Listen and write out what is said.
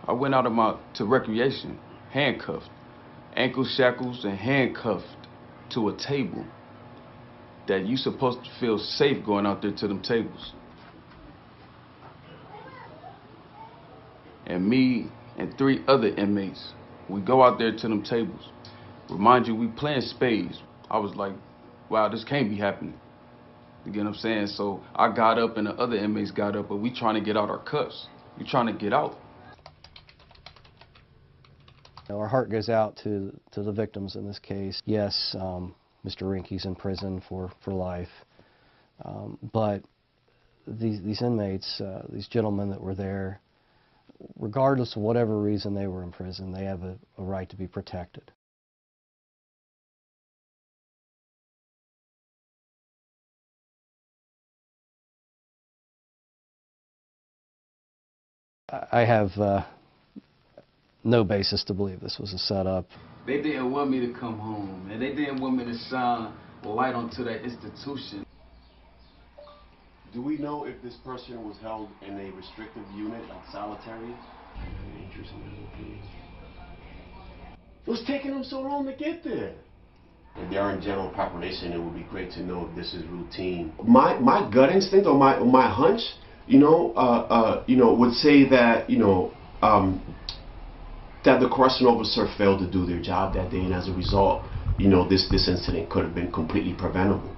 I went out to recreation, handcuffed, ankle shackles and handcuffed to a table that you supposed to feel safe going out there to them tables. And me and 3 other inmates, we go out there to them tables. Remind you, we playing spades. I was like, wow, this can't be happening. You get what I'm saying? So I got up and the other inmates got up, but we trying to get out our cuffs. We trying to get out. Our heart goes out to the victims in this case. Yes, Mr. Rinke's in prison for life, but these inmates, these gentlemen that were there, regardless of whatever reason they were in prison, they have a right to be protected. I have no basis to believe this was a setup. They didn't want me to come home, and they didn't want me to shine light onto that institution. Do we know if this person was held in a restrictive unit, like solitary? What's taking them so long to get there? If they are in general population, it would be great to know if this is routine. My gut instinct or my hunch, would say that that the correctional officer failed to do their job that day, and as a result, this incident could have been completely preventable.